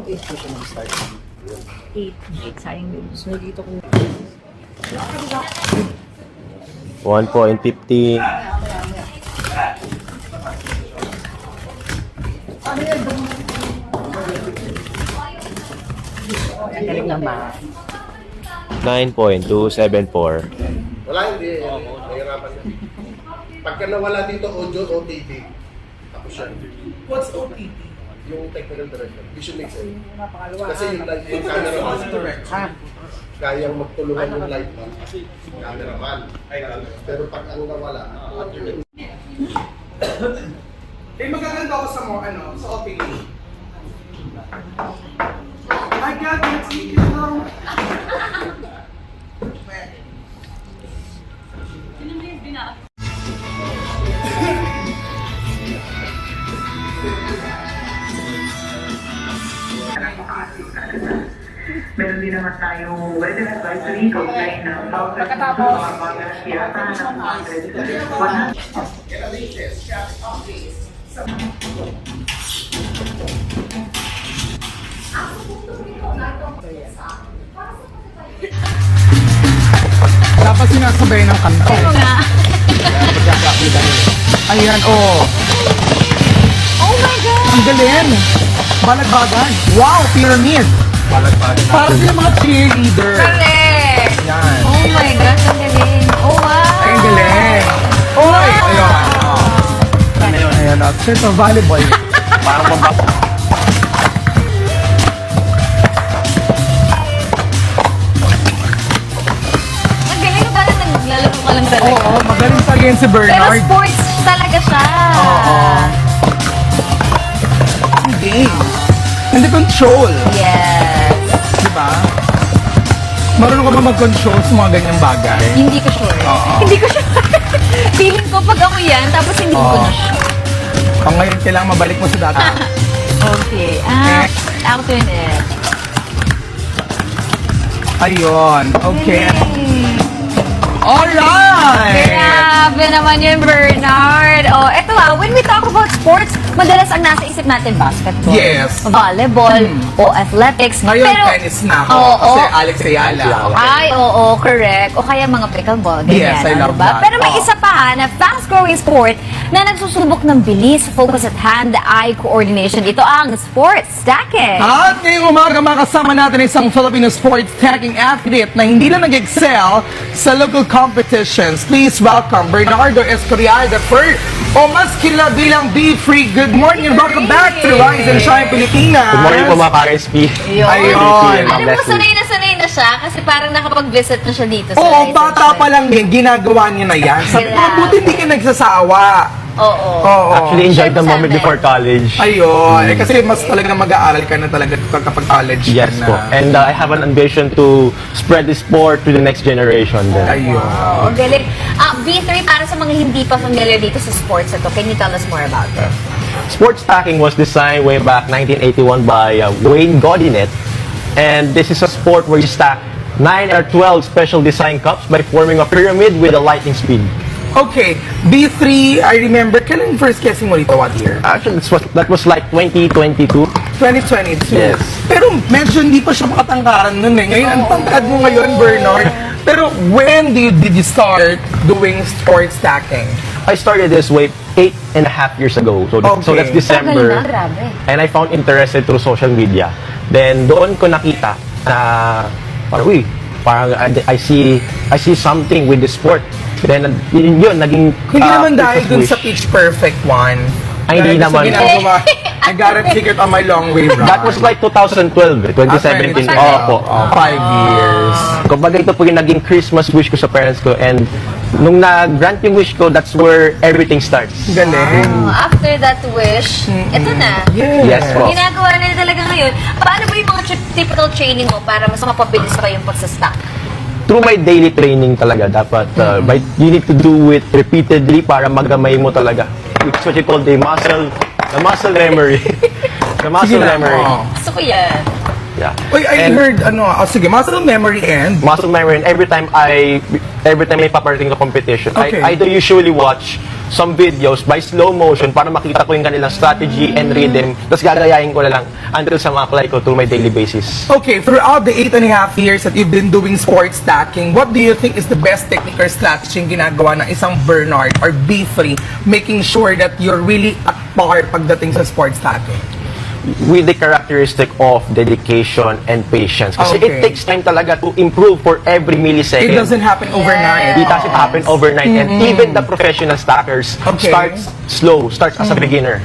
Anong age ko siya nag-start? 8. 8, sayang yun. Tapos nakikita ko 1.50. ang galing naman. 9.274. Wala, hindi. Nahirapan na. Pagka nawala dito, audio, OTT. Tapos yan. What's OTT? Yung technical director. Vision mix eh. Kasi yung light, yung cameraman. Kayang magtulungan yung light man. Cameraman. Pero pag ang nawala, Eh, magaganda ako sa sa OTT. I got that ticket now. Meron din naman tayong weather advisory kaugnay ng Pagkatapos. Dapat sinasabay ng kanta. Ano nga? Ayan, oh. Oh my God! Ang galing. Balagbagan. Wow, pyramid. Balagbagan. Para sila mga cheerleader. Correct! Yan. Oh my God, ang galing. Oh wow! Ay, ang galing. Oy! Ayun. Ayan, at ito, volleyball. Parang mababa. Ang galing ba na naglalaro ka lang talaga? Oo, magaling pa rin si Pero Bernard. sports talaga siya. Oo. Ang game. Hindi control. Yes. Diba? Marunong ka ba mag-control sa mga ganyang bagay? Hindi ko sure. Oo. Hindi ko sure. Feeling ko pag ako yan, tapos hindi ko Oo. na sure. Pang ngayon kailangan mabalik mo sa dati. Okay. Ako to yun. Ayun. Okay. Alright! Grabe naman yun, Bernard. Oh, eto when we talk about sports, madalas ang nasa isip natin basketball, Yes. volleyball, o athletics. Ngayon, Pero, tennis na ako. Oo. Kasi Alex Ayala. Ay, oo, correct. O kaya mga pickleball, ganyan. Yes, I love ba? that. Pero may Oo. isa pa na fast-growing sport na nagsusubok ng bilis, focus at hand-eye coordination. Ito ang sports stacking. At ngayong umaga makasama natin isang Filipino sports tagging athlete na hindi lang nag-excel sa local competitions. Please welcome Bernardo Escorial III o mas kilala bilang Be Free. Good morning and welcome back to Rise and Shine Pilipinas. Good morning po mga ka-RSP. Ayun. Alam mo, sanay na siya kasi parang nakapag-visit na siya dito. sa Oo, Rise and bata Shine. pa lang din, ginagawa niya na yan. Sabi ko, Grabe. buti hindi ka nagsasawa. Oo. Oo. Actually, enjoyed the Siyempre. moment before college. Ayun. Eh, kasi mas talaga mag-aaral ka na talaga kapag college Yes ka na. po. And I have an ambition to spread the sport to the next generation din. Ayun. Oh, galing. B3, para sa mga hindi pa familiar dito sa sports ito, can you tell us more about it? Sports stacking was designed way back 1981 by Wayne Godinet. And this is a sport where you stack 9 or 12 special design cups by forming a pyramid with a lightning speed. Okay, B3, I remember, kailan first guessing mo dito? What year? Actually, that was like 2022. 2022. Yes. Pero medyo hindi pa siya makatangkaran nun eh. Ngayon, ang tangkad mo ngayon, Bernard. Pero when did you start doing sports stacking? I started this way 8.5 years ago. So, so Okay. that's December. Tagal na, grabe. And I found interested through social media. Then doon ko nakita na parang I see something with the sport. Then yun naging Hindi naman dahil dun wish. sa Pitch Perfect one. Ay, hindi Dahil sa naman. ginagawa, I got a ticket on my long way run. That was like 2012, 2017. Opo. 5 years. Kumbaga ito po yung naging Christmas wish ko sa parents ko, and nung nag-grant yung wish ko, that's where everything starts. Galing. After that wish, ito na. Yes po. Ginagawa na talaga ngayon. Paano ba yung mga typical training mo para mas mapabilis pa yung pagsastack? Through my daily training talaga, dapat you need to do it repeatedly para magamay mo talaga. It's what you call the muscle memory. The muscle Sige na, memory. oo. Gusto ko yan. Yeah. Uy, I And heard, sige, muscle memory and muscle memory, and every time may paparating na competition, Okay. I either usually watch some videos by slow motion para makita ko yung kanilang strategy and rhythm. Tapos gagayahin ko na lang until sa ma-apply ko to my daily basis. Okay, throughout the 8.5 years that you've been doing sports stacking, what do you think is the best technique or strategy yung ginagawa ng isang Bernard or B3, making sure that you're really at par pagdating sa sports stacking? With the characteristic of dedication and patience. Kasi Okay. it takes time talaga to improve for every millisecond. It doesn't happen overnight. It doesn't happen overnight. And even the professional stackers Okay. starts slow, starts as a beginner.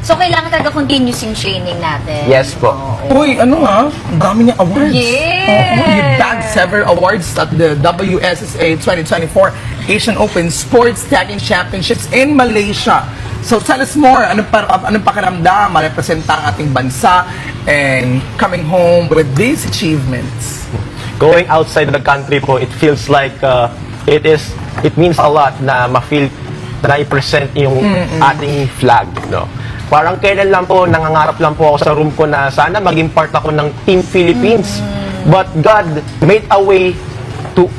So, kailangan talaga continuous yung training natin. Yes po. Uy, ano ang dami niya awards. Yes! You bagged several awards at the WSSA 2024 Asian Open Sports Stacking Championships in Malaysia. So tell us more, anong pakiramdam, marepresenta ang ating bansa and coming home with these achievements? Going outside the country po, it feels like it means a lot na ma-feel na i-present yung ating flag, no? Parang kailan lang po, nangangarap lang po ako sa room ko na sana maging part ako ng Team Philippines. But God made a way to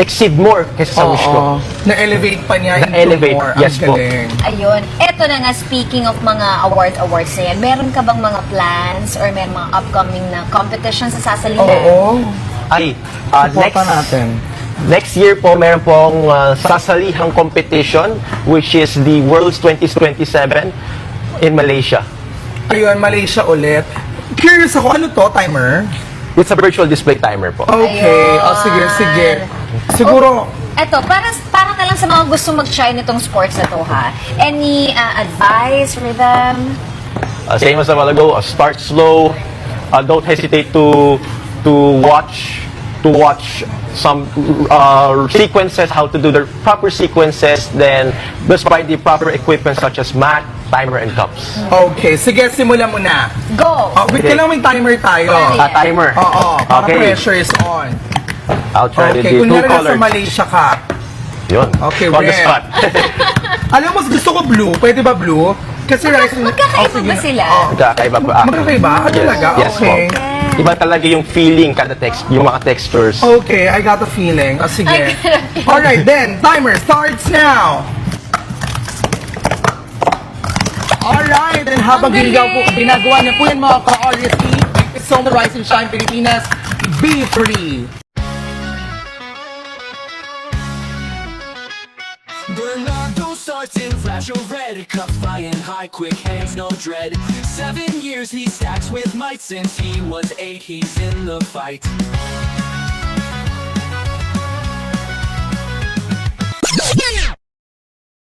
exceed more kaysa sa wish ko. Na-elevate pa niya into Na-elevate, more. yes Ang po. galing. Ayun. Eto na nga, speaking of mga awards na yan, meron ka bang mga plans or may mga upcoming na competitions sa sasalihan? Oo. Ay, Suporta natin. next year po, meron pong sasalihang competition which is the World's 2027 in Malaysia. Ayun, Malaysia ulit. Curious ako, ano to, timer? It's a virtual display timer po. Okay, Ayun. sige. Siguro, Eto, para na lang sa mga gusto mag-try nitong sports na to, ha? Any advice for them? Same as a while ago, start slow. Don't hesitate to watch some sequences, how to do the proper sequences, then just buy the proper equipment such as mat, timer, and cups. okay, sige, simulan mo na. Go! Wait, Okay. kailangan may timer tayo. Timer. Oo, para Okay. pressure is on. I'll try to Okay, do two kunyari nasa colors. Malaysia ka. Yun. Okay, On the red. spot. Alam mo, gusto ko blue. Pwede ba blue? Kasi Magkakaiba ba sila? Magkakaiba po. Magkakaiba? Ah, talaga? Yes Okay. po. Iba talaga yung feeling kada yung mga textures. Okay, I got a feeling. Oh, sige. Alright, then, timer starts now. Alright, and habang Ang galing! ginagawa niya po yan mga ka-RSP, it's on the Rise and Shine Pilipinas, B3. Bernardo starts in flash or red, cup flying high, quick hands, no dread. 7 years he stacks with might since he was 8, he's in the fight.